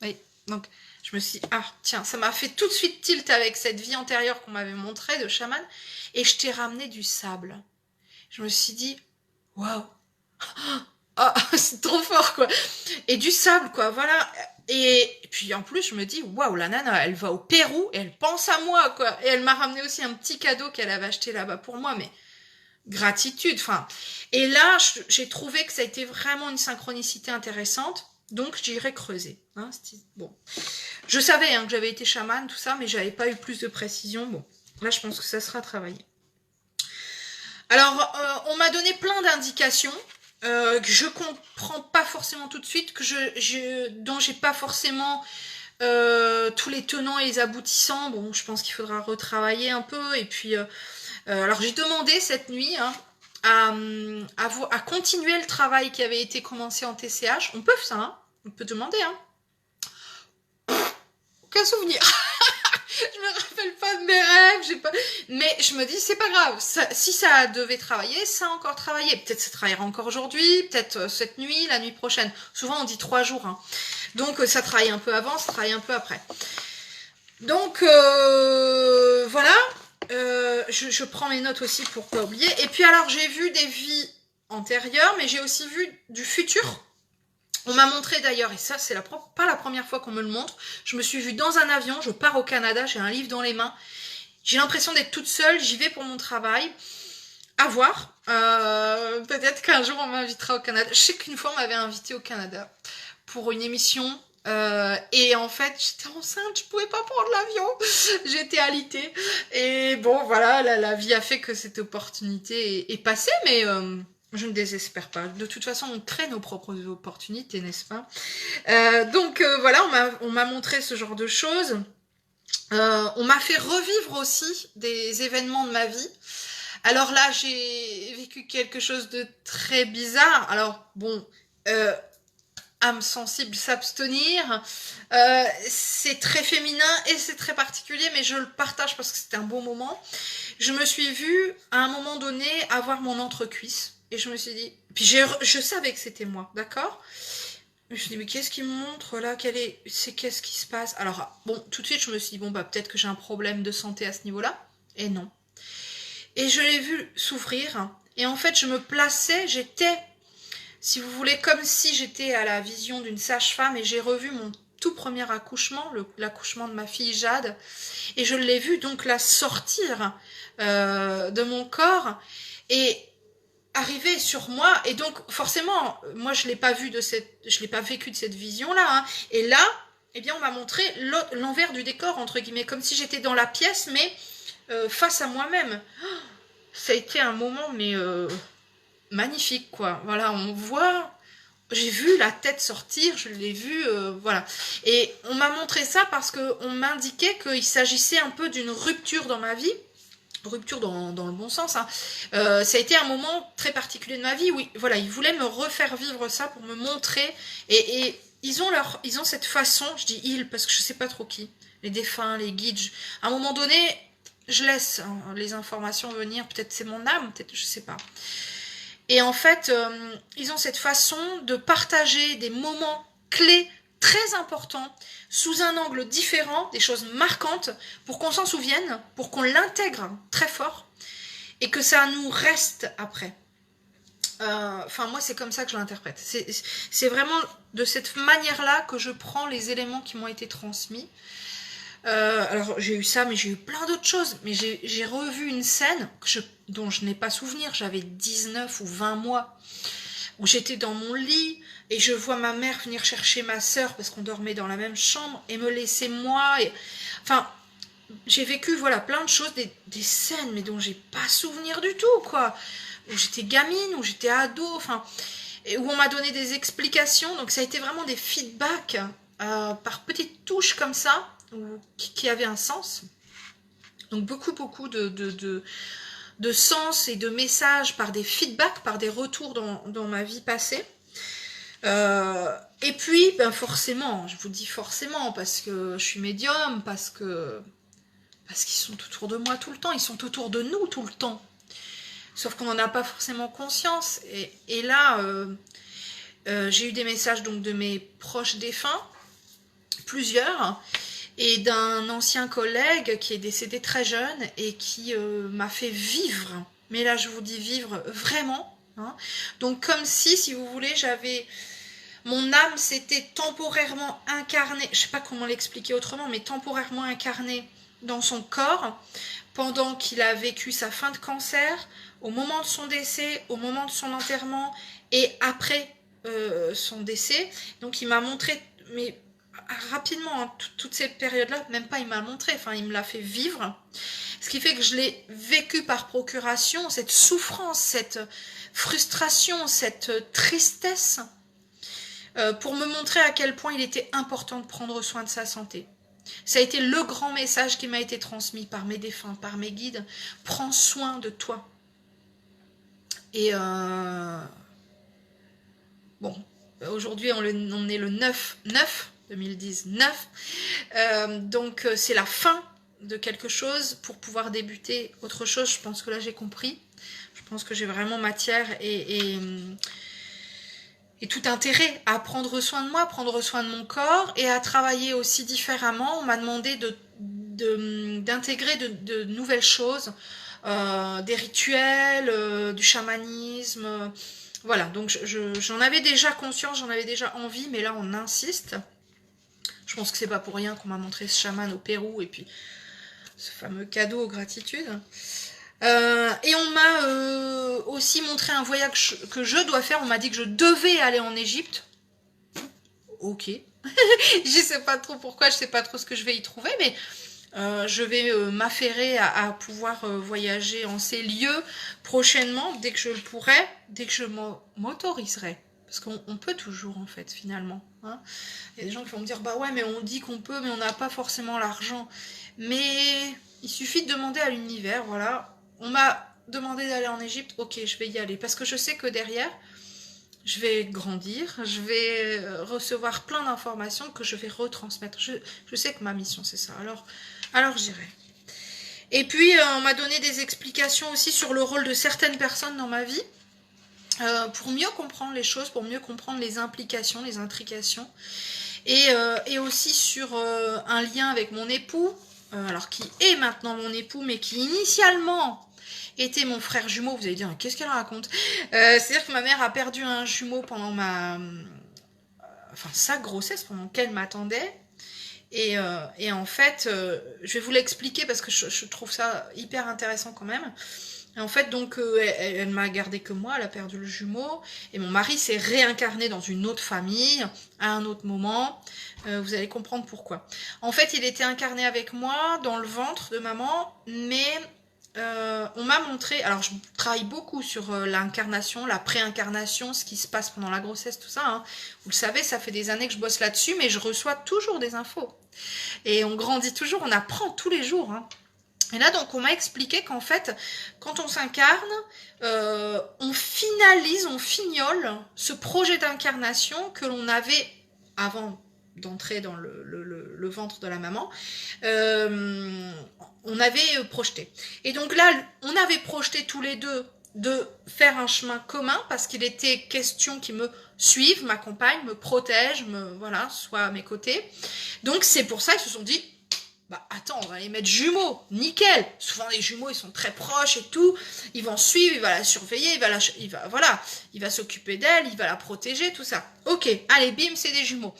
Oui, donc... Je me suis dit, ah tiens, ça m'a fait tout de suite tilt avec cette vie antérieure qu'on m'avait montrée de chaman, et je t'ai ramené du sable. Je me suis dit, waouh, ah, c'est trop fort quoi. Et du sable quoi, voilà. Et puis en plus je me dis, waouh, la nana, elle va au Pérou et elle pense à moi quoi. Et elle m'a ramené aussi un petit cadeau qu'elle avait acheté là-bas pour moi, mais gratitude. Enfin, et là j'ai trouvé que ça a été vraiment une synchronicité intéressante. Donc j'irai creuser. Hein, bon, je savais que j'avais été chamane, tout ça, mais j'avais pas eu plus de précision. Bon, là je pense que ça sera travaillé. Alors, on m'a donné plein d'indications que je comprends pas forcément tout de suite, dont j'ai pas forcément tous les tenants et les aboutissants. Bon, je pense qu'il faudra retravailler un peu. Et puis, alors j'ai demandé cette nuit. À continuer le travail qui avait été commencé en TCH. On peut ça, hein, on peut demander. Hein. Aucun souvenir. Je me rappelle pas de mes rêves. Mais je me dis, c'est pas grave. Si ça devait travailler, ça a encore travaillé. Peut-être ça travaillera encore aujourd'hui, peut-être cette nuit, la nuit prochaine. Souvent, on dit 3 jours. Hein. Donc, ça travaille un peu avant, ça travaille un peu après. Donc, voilà. Je prends mes notes aussi pour pas oublier. Et puis alors j'ai vu des vies antérieures, mais j'ai aussi vu du futur. On m'a montré d'ailleurs, et ça c'est pas la première fois qu'on me le montre, je me suis vue dans un avion, je pars au Canada, j'ai un livre dans les mains, j'ai l'impression d'être toute seule, j'y vais pour mon travail. À voir, peut-être qu'un jour on m'invitera au Canada. Je sais qu'une fois on m'avait invité au Canada pour une émission. Et en fait, j'étais enceinte, je pouvais pas prendre l'avion, j'étais alitée. Et bon, voilà, la vie a fait que cette opportunité est passée, mais Je ne désespère pas. De toute façon, on crée nos propres opportunités, n'est-ce pas? Voilà, on m'a montré ce genre de choses. On m'a fait revivre aussi des événements de ma vie. Alors là, j'ai vécu quelque chose de très bizarre. Alors, bon, âme sensible, s'abstenir. C'est très féminin et c'est très particulier, mais je le partage parce que c'était un bon moment. Je me suis vue, à un moment donné, avoir mon entrecuisse. Et je me suis dit... Puis je savais que c'était moi, d'accord? Je me suis dit, mais qu'est-ce qui me montre là? Qu'est-ce qui se passe? Alors, bon, tout de suite, je me suis dit, bon, bah, peut-être que j'ai un problème de santé à ce niveau-là. Et non. Et je l'ai vu s'ouvrir. Et en fait, je me plaçais, j'étais, si vous voulez, comme si j'étais à la vision d'une sage-femme et j'ai revu mon tout premier accouchement, l'accouchement de ma fille Jade. Et je l'ai vu donc la sortir de mon corps et arriver sur moi. Et donc, forcément, moi, je l'ai pas vécu de cette vision-là. Hein. Et là, eh bien, on m'a montré l'envers du décor, entre guillemets, comme si j'étais dans la pièce, mais face à moi-même. Ça a été un moment, mais magnifique, quoi. Voilà, on voit... J'ai vu la tête sortir, je l'ai vu, voilà. Et on m'a montré ça parce qu'on m'indiquait qu'il s'agissait un peu d'une rupture dans ma vie. Rupture dans le bon sens. Hein. Ça a été un moment très particulier de ma vie. Oui, voilà, ils voulaient me refaire vivre ça pour me montrer. Et ils ont cette façon, je dis ils parce que je sais pas trop qui, les défunts, les guides. À un moment donné, je laisse les informations venir. Peut-être c'est mon âme, peut-être je sais pas. Et en fait, ils ont cette façon de partager des moments clés très importants, sous un angle différent, des choses marquantes, pour qu'on s'en souvienne, pour qu'on l'intègre très fort, et que ça nous reste après. Enfin, moi, c'est comme ça que je l'interprète. C'est vraiment de cette manière-là que je prends les éléments qui m'ont été transmis. Alors j'ai eu ça, mais j'ai eu plein d'autres choses. Mais j'ai revu une scène dont je n'ai pas souvenir. J'avais 19 ou 20 mois, où j'étais dans mon lit et je vois ma mère venir chercher ma sœur parce qu'on dormait dans la même chambre et me laisser moi. Enfin, j'ai vécu voilà plein de choses, des scènes, mais dont j'ai pas souvenir du tout, quoi. Où j'étais gamine, où j'étais ado, enfin, et où on m'a donné des explications. Donc ça a été vraiment des feedbacks par petites touches comme ça. Qui avait un sens. Donc beaucoup de sens et de messages par des feedbacks, par des retours dans ma vie passée. Et puis, ben forcément, je vous dis forcément, parce que je suis médium, parce qu'ils sont autour de moi tout le temps, ils sont autour de nous tout le temps. Sauf qu'on n'en a pas forcément conscience. Et là, j'ai eu des messages donc, de mes proches défunts, plusieurs, et d'un ancien collègue qui est décédé très jeune et qui m'a fait vivre. Mais là, je vous dis vivre vraiment. Hein. Donc, comme si vous voulez, mon âme s'était temporairement incarnée, je ne sais pas comment l'expliquer autrement, mais temporairement incarnée dans son corps pendant qu'il a vécu sa fin de cancer, au moment de son décès, au moment de son enterrement et après son décès. Donc, il m'a montré... mais rapidement, hein, toutes ces périodes-là, même pas il m'a montré, enfin il me l'a fait vivre, ce qui fait que je l'ai vécu par procuration, cette souffrance, cette frustration, cette tristesse, pour me montrer à quel point il était important de prendre soin de sa santé. Ça a été le grand message qui m'a été transmis par mes défunts, par mes guides, prends soin de toi. Et bon, aujourd'hui on est le 9 2019. Donc c'est la fin de quelque chose pour pouvoir débuter autre chose. Je pense que là j'ai compris. Je pense que j'ai vraiment matière et tout intérêt à prendre soin de moi, prendre soin de mon corps et à travailler aussi différemment. On m'a demandé d'intégrer de nouvelles choses, des rituels, du chamanisme. Voilà, donc j'en avais déjà conscience, j'en avais déjà envie, mais là on insiste. Je pense que c'est pas pour rien qu'on m'a montré ce chaman au Pérou et puis ce fameux cadeau gratitude. Et on m'a aussi montré un voyage que je dois faire. On m'a dit que je devais aller en Égypte. Ok. Je sais pas trop pourquoi, je sais pas trop ce que je vais y trouver, mais Je vais m'affairer à pouvoir voyager en ces lieux prochainement, dès que je le pourrai, dès que je m'autoriserai. Parce qu'on peut toujours, en fait, finalement. Hein. Il y a des gens qui vont me dire, bah ouais, mais on dit qu'on peut, mais on n'a pas forcément l'argent. Mais il suffit de demander à l'univers, voilà. On m'a demandé d'aller en Égypte, ok, je vais y aller. Parce que je sais que derrière, je vais grandir, je vais recevoir plein d'informations que je vais retransmettre. Je sais que ma mission, c'est ça. Alors j'irai. Et puis, on m'a donné des explications aussi sur le rôle de certaines personnes dans ma vie. Pour mieux comprendre les choses, pour mieux comprendre les implications, les intrications. Et aussi sur un lien avec mon époux, alors qui est maintenant mon époux, mais qui initialement était mon frère jumeau. Vous allez dire, qu'est-ce qu'elle raconte? C'est-à-dire que ma mère a perdu un jumeau pendant sa grossesse, pendant qu'elle m'attendait. Et en fait, je vais vous l'expliquer parce que je trouve ça hyper intéressant quand même. Et en fait, donc, elle m'a gardé que moi, elle a perdu le jumeau. Et mon mari s'est réincarné dans une autre famille, à un autre moment. Vous allez comprendre pourquoi. En fait, il était incarné avec moi, dans le ventre de maman, mais on m'a montré... Alors, je travaille beaucoup sur l'incarnation, la pré-incarnation, ce qui se passe pendant la grossesse, tout ça. Hein. Vous le savez, ça fait des années que je bosse là-dessus, mais je reçois toujours des infos. Et on grandit toujours, on apprend tous les jours. Hein. Et là, donc, on m'a expliqué qu'en fait, quand on s'incarne, on finalise, on fignole ce projet d'incarnation que l'on avait avant d'entrer dans le ventre de la maman, on avait projeté. Et donc là, on avait projeté tous les deux de faire un chemin commun parce qu'il était question qu'ils me suivent, m'accompagnent, me protègent, soient à mes côtés. Donc c'est pour ça qu'ils se sont dit, bah attends, on va les mettre jumeaux, nickel. Souvent les jumeaux ils sont très proches et tout, ils vont suivre, il va la surveiller, il va s'occuper d'elle, il va la protéger, tout ça. Ok, allez bim, c'est des jumeaux.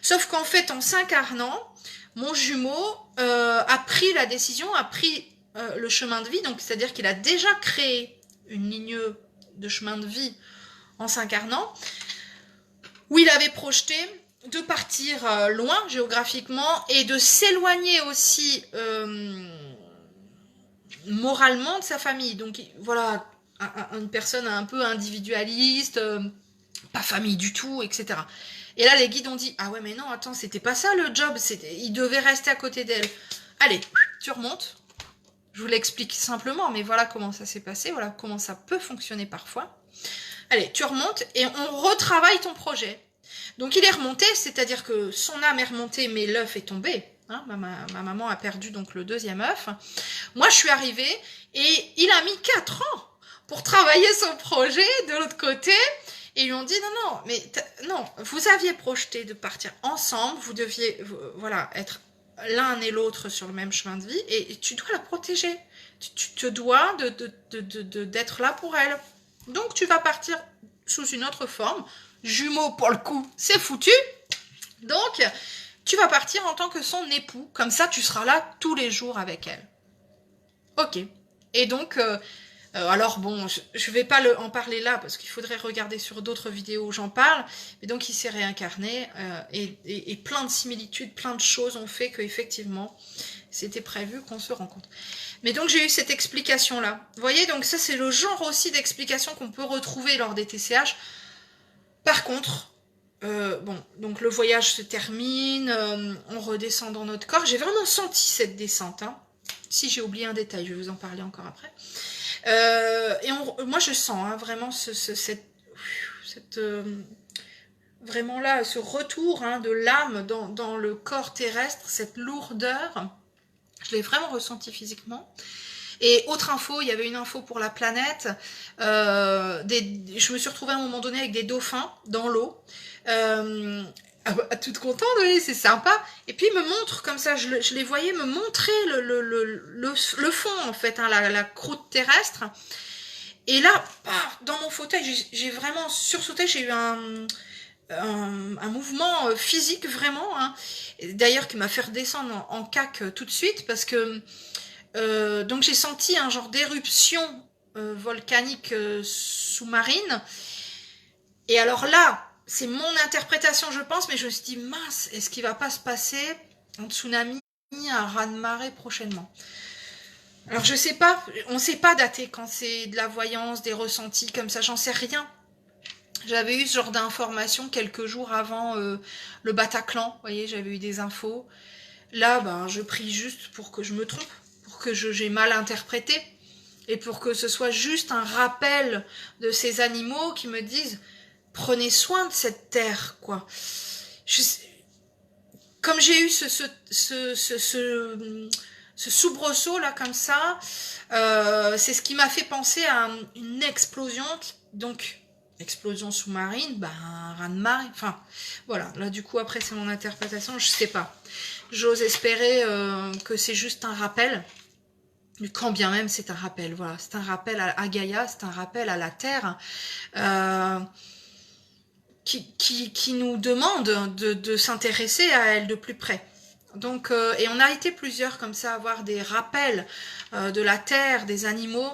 Sauf qu'en fait en s'incarnant, mon jumeau a pris la décision, a pris le chemin de vie, donc c'est-à-dire qu'il a déjà créé une ligne de chemin de vie en s'incarnant, où il avait projeté de partir loin géographiquement et de s'éloigner aussi moralement de sa famille. Donc voilà, une personne un peu individualiste, pas famille du tout, etc. Et là, les guides ont dit, ah ouais, mais non, attends, c'était pas ça le job, il devait rester à côté d'elle. Allez, tu remontes. Je vous l'explique simplement, mais voilà comment ça s'est passé, voilà comment ça peut fonctionner parfois. Allez, tu remontes et on retravaille ton projet. Donc il est remonté, c'est-à-dire que son âme est remontée, mais l'œuf est tombé. Hein, ma maman a perdu donc le deuxième œuf. Moi, je suis arrivée et il a mis 4 ans pour travailler son projet de l'autre côté. Et ils lui ont dit, non, mais non, vous aviez projeté de partir ensemble, vous deviez être l'un et l'autre sur le même chemin de vie, et tu dois la protéger. Tu te dois d'être là pour elle. Donc tu vas partir sous une autre forme. Jumeaux, pour le coup, c'est foutu. Donc, tu vas partir en tant que son époux. Comme ça, tu seras là tous les jours avec elle. Ok. Et donc... alors bon, je vais pas en parler là parce qu'il faudrait regarder sur d'autres vidéos où j'en parle. Mais donc il s'est réincarné et plein de similitudes, plein de choses ont fait qu'effectivement c'était prévu qu'on se rencontre. Mais donc j'ai eu cette explication là. Vous voyez, donc ça c'est le genre aussi d'explication qu'on peut retrouver lors des TCH. Par contre, donc le voyage se termine, on redescend dans notre corps. J'ai vraiment senti cette descente. Hein. Si j'ai oublié un détail, je vais vous en parler encore après. Moi je sens hein, vraiment vraiment là ce retour hein, de l'âme dans le corps terrestre, cette lourdeur, je l'ai vraiment ressenti physiquement. Et autre info, il y avait une info pour la planète, je me suis retrouvée à un moment donné avec des dauphins dans l'eau, toute contente, oui, c'est sympa. Et puis il me montre comme ça, je les voyais me montrer le fond en fait, hein, la croûte terrestre. Et là, dans mon fauteuil, j'ai vraiment sursauté, j'ai eu un mouvement physique vraiment, hein, d'ailleurs qui m'a fait redescendre en cac tout de suite parce que donc j'ai senti un genre d'éruption volcanique sous-marine. Et alors là, c'est mon interprétation, je pense, mais je me suis dit, mince, est-ce qu'il va pas se passer un tsunami un raz-de-marée prochainement. Alors je sais pas, on sait pas dater quand c'est de la voyance, des ressentis comme ça, j'en sais rien. J'avais eu ce genre d'informations quelques jours avant le Bataclan, vous voyez, j'avais eu des infos. Là, ben, je prie juste pour que je me trompe, pour que j'ai mal interprété, et pour que ce soit juste un rappel de ces animaux qui me disent « Prenez soin de cette terre, quoi. » Comme j'ai eu ce soubresaut là comme ça, c'est ce qui m'a fait penser à une explosion, donc explosion sous-marine, ben un raz-de-marée, enfin voilà, là du coup après c'est mon interprétation, je sais pas. J'ose espérer que c'est juste un rappel, quand bien même c'est un rappel, voilà, c'est un rappel à Gaïa, c'est un rappel à la Terre, qui nous demande de s'intéresser à elle de plus près. Donc, et on a été plusieurs comme ça à avoir des rappels de la terre, des animaux,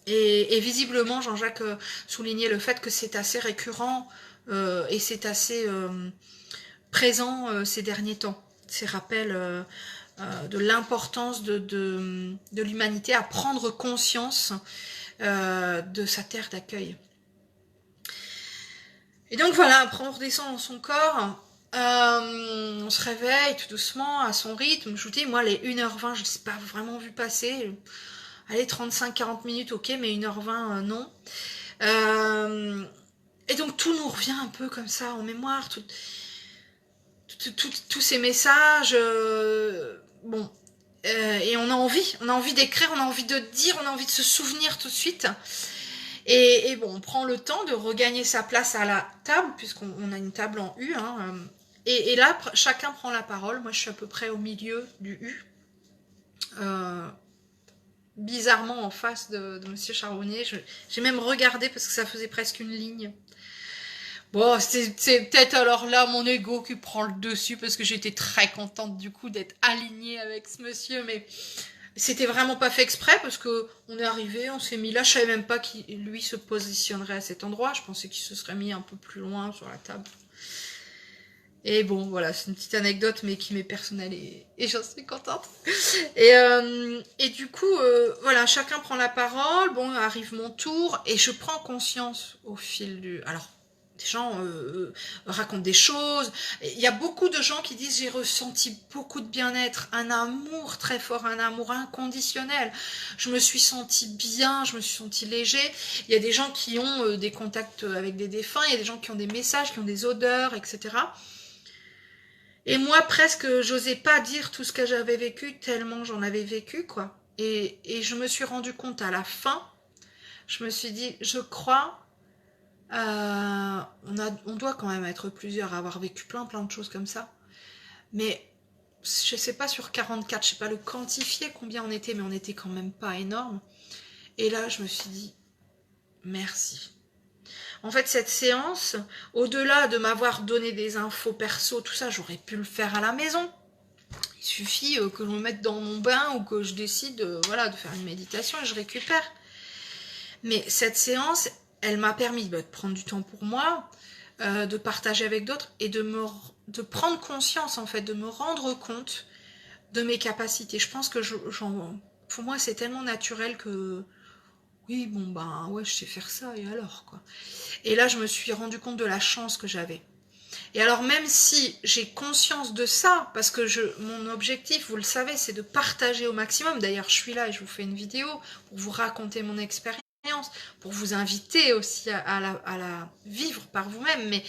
et visiblement Jean-Jacques soulignait le fait que c'est assez récurrent et c'est assez présent ces derniers temps, ces rappels de l'importance de l'humanité à prendre conscience de sa terre d'accueil. Et donc voilà, après on redescend dans son corps, on se réveille tout doucement à son rythme. Je vous dis, moi les 1h20, je ne sais pas vraiment vu passer. Allez, 35-40 minutes, ok, mais 1h20, non. Et donc tout nous revient un peu comme ça en mémoire, tous ces messages. Bon, et on a envie d'écrire, on a envie de dire, on a envie de se souvenir tout de suite. Et bon, on prend le temps de regagner sa place à la table, puisqu'on a une table en U. Hein, et là, chacun prend la parole. Moi, je suis à peu près au milieu du U. Bizarrement en face de Monsieur Charbonnier. J'ai même regardé parce que ça faisait presque une ligne. Bon, c'est peut-être alors là mon ego qui prend le dessus parce que j'étais très contente du coup d'être alignée avec ce monsieur, mais c'était vraiment pas fait exprès parce que on est arrivé, on s'est mis là, je savais même pas qui lui se positionnerait à cet endroit, je pensais qu'il se serait mis un peu plus loin sur la table. Et bon, voilà, c'est une petite anecdote mais qui m'est personnelle et j'en suis contente. Et du coup, voilà, chacun prend la parole, bon, arrive mon tour et je prends conscience au fil du... Alors, des gens racontent des choses. Il y a beaucoup de gens qui disent j'ai ressenti beaucoup de bien-être, un amour très fort, un amour inconditionnel. Je me suis sentie bien, je me suis sentie léger. Il y a des gens qui ont des contacts avec des défunts, il y a des gens qui ont des messages, qui ont des odeurs, etc. Et moi, presque, j'osais pas dire tout ce que j'avais vécu, tellement j'en avais vécu, quoi. Et je me suis rendu compte à la fin, je me suis dit, je crois... on doit quand même être plusieurs à avoir vécu plein de choses comme ça. Mais je sais pas sur 44, je sais pas le quantifier combien on était, mais on était quand même pas énorme. Et là, je me suis dit, merci. En fait, cette séance, au-delà de m'avoir donné des infos perso, tout ça, j'aurais pu le faire à la maison. Il suffit que je me mette dans mon bain ou que je décide voilà, de faire une méditation et je récupère. Mais cette séance, elle m'a permis de prendre du temps pour moi, de partager avec d'autres et de prendre conscience, en fait, de me rendre compte de mes capacités. Je pense que pour moi, c'est tellement naturel que oui, bon, ben ouais, je sais faire ça et alors, quoi. Et là, je me suis rendu compte de la chance que j'avais. Et alors, même si j'ai conscience de ça, parce que mon objectif, vous le savez, c'est de partager au maximum. D'ailleurs, je suis là et je vous fais une vidéo pour vous raconter mon expérience, pour vous inviter aussi à la vivre par vous-même.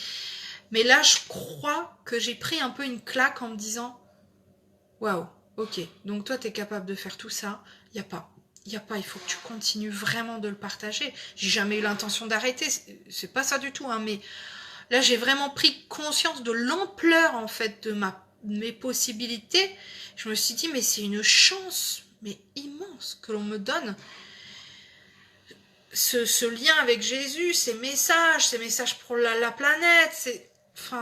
Mais là, je crois que j'ai pris un peu une claque en me disant « Waouh, ok, donc toi, tu es capable de faire tout ça, il n'y a pas. Il faut que tu continues vraiment de le partager. J'ai jamais eu l'intention d'arrêter, c'est pas ça du tout, hein, mais là, j'ai vraiment pris conscience de l'ampleur, en fait, de mes possibilités. Je me suis dit, mais c'est une chance, mais immense, que l'on me donne. Ce lien avec Jésus, ces messages pour la planète,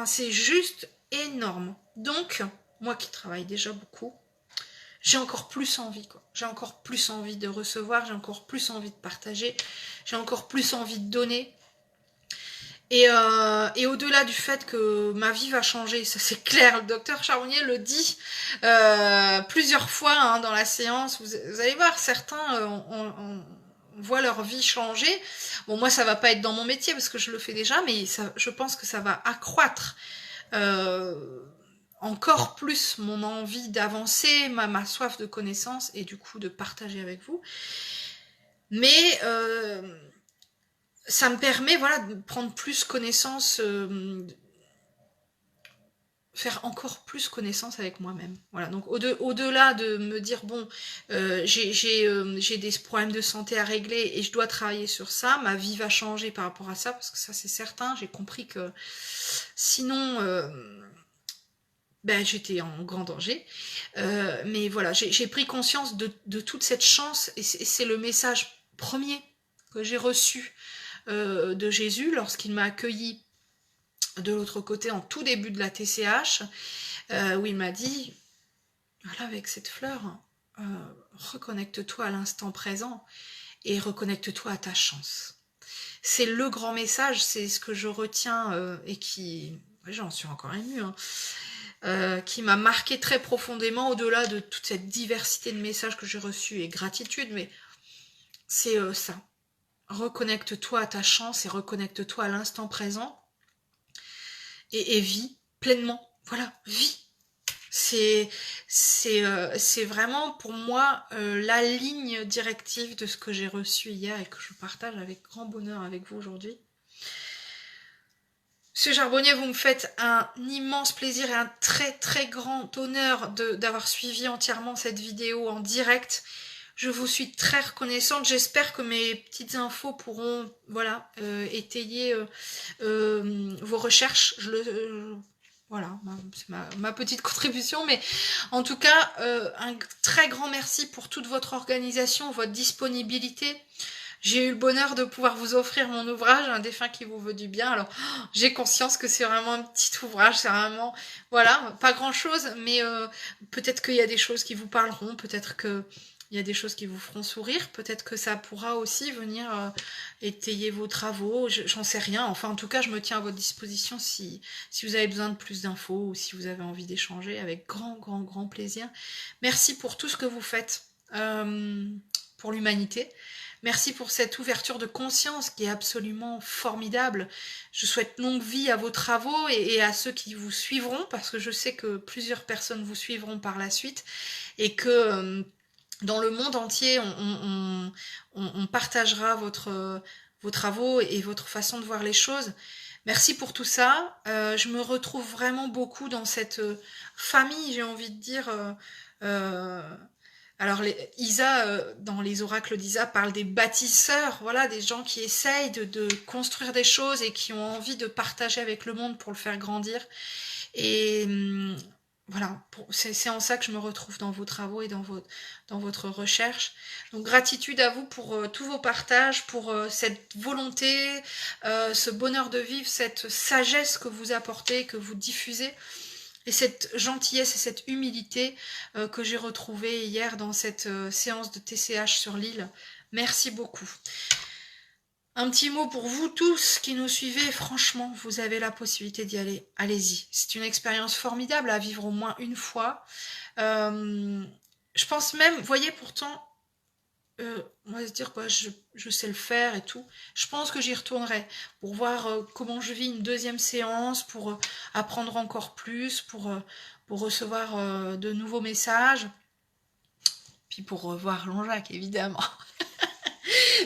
c'est juste énorme. Donc, moi qui travaille déjà beaucoup, j'ai encore plus envie, quoi. J'ai encore plus envie de recevoir, j'ai encore plus envie de partager, j'ai encore plus envie de donner. Et au-delà du fait que ma vie va changer, ça c'est clair, le docteur Charbonnier le dit plusieurs fois hein, dans la séance, vous allez voir, certains on voit leur vie changer. Bon, moi ça va pas être dans mon métier parce que je le fais déjà, mais ça, je pense que ça va accroître encore plus mon envie d'avancer, ma soif de connaissance et du coup de partager avec vous. Mais ça me permet voilà, de prendre plus connaissance, faire encore plus connaissance avec moi-même. Voilà, donc au-delà de me dire, bon, j'ai des problèmes de santé à régler et je dois travailler sur ça, ma vie va changer par rapport à ça, parce que ça c'est certain, j'ai compris que sinon... ben, j'étais en grand danger. Mais voilà, j'ai pris conscience de toute cette chance, et c'est le message premier que j'ai reçu de Jésus lorsqu'il m'a accueilli de l'autre côté en tout début de la TCH, où il m'a dit, voilà, avec cette fleur, reconnecte-toi à l'instant présent et reconnecte-toi à ta chance. C'est le grand message, c'est ce que je retiens et qui, j'en suis encore émue, hein, qui m'a marqué très profondément au-delà de toute cette diversité de messages que j'ai reçus et gratitude, mais c'est ça. Reconnecte-toi à ta chance et reconnecte-toi à l'instant présent et vis pleinement. Voilà, vis. C'est vraiment pour moi la ligne directive de ce que j'ai reçu hier et que je partage avec grand bonheur avec vous aujourd'hui. Monsieur Charbonnier, vous me faites un immense plaisir et un très très grand honneur d'avoir suivi entièrement cette vidéo en direct. Je vous suis très reconnaissante. J'espère que mes petites infos pourront voilà, étayer vos recherches. Voilà, c'est ma petite contribution, mais en tout cas, un très grand merci pour toute votre organisation, votre disponibilité. J'ai eu le bonheur de pouvoir vous offrir mon ouvrage, Un défunt qui vous veut du bien. Alors, j'ai conscience que c'est vraiment un petit ouvrage, c'est vraiment, voilà, pas grand-chose, mais peut-être qu'il y a des choses qui vous parleront, peut-être que il y a des choses qui vous feront sourire, peut-être que ça pourra aussi venir étayer vos travaux, j'en sais rien. Enfin, en tout cas, je me tiens à votre disposition si vous avez besoin de plus d'infos ou si vous avez envie d'échanger, avec grand, grand, grand plaisir. Merci pour tout ce que vous faites pour l'humanité. Merci pour cette ouverture de conscience qui est absolument formidable. Je souhaite longue vie à vos travaux et à ceux qui vous suivront, parce que je sais que plusieurs personnes vous suivront par la suite et que dans le monde entier, on partagera vos travaux et votre façon de voir les choses. Merci pour tout ça. Je me retrouve vraiment beaucoup dans cette famille, j'ai envie de dire... alors, Isa, dans les oracles d'Isa, parle des bâtisseurs, voilà, des gens qui essayent de construire des choses et qui ont envie de partager avec le monde pour le faire grandir. Et voilà, c'est en ça que je me retrouve dans vos travaux et dans votre recherche. Donc, gratitude à vous pour tous vos partages, pour cette volonté, ce bonheur de vivre, cette sagesse que vous apportez, que vous diffusez. Et cette gentillesse et cette humilité que j'ai retrouvée hier dans cette séance de TCH sur l'île. Merci beaucoup. Un petit mot pour vous tous qui nous suivez. Franchement, vous avez la possibilité d'y aller. Allez-y. C'est une expérience formidable à vivre au moins une fois. Je pense même, vous voyez, pourtant, on va se dire quoi, je sais le faire et tout. Je pense que j'y retournerai pour voir comment je vis une deuxième séance, pour apprendre encore plus, pour recevoir de nouveaux messages, puis pour revoir Jean-Jacques évidemment.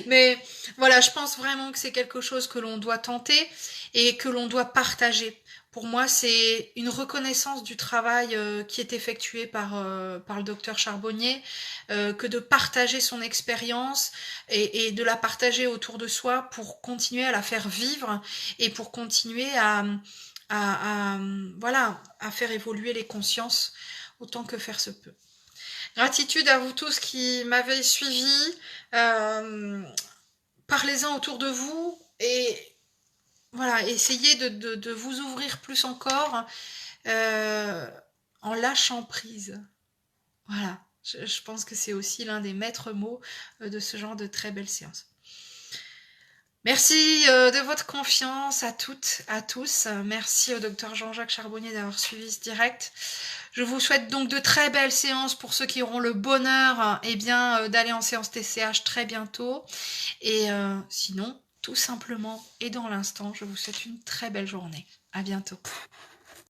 Mais voilà, je pense vraiment que c'est quelque chose que l'on doit tenter et que l'on doit partager. Pour moi, c'est une reconnaissance du travail qui est effectué par le docteur Charbonnier, que de partager son expérience et de la partager autour de soi pour continuer à la faire vivre et pour continuer voilà, à faire évoluer les consciences autant que faire se peut. Gratitude à vous tous qui m'avez suivi. Parlez-en autour de vous et voilà, essayez de vous ouvrir plus encore en lâchant prise. Voilà, je pense que c'est aussi l'un des maîtres mots de ce genre de très belle séance. Merci de votre confiance à toutes, à tous. Merci au docteur Jean-Jacques Charbonnier d'avoir suivi ce direct. Je vous souhaite donc de très belles séances pour ceux qui auront le bonheur d'aller en séance TCH très bientôt. Et sinon, tout simplement et dans l'instant, je vous souhaite une très belle journée. À bientôt.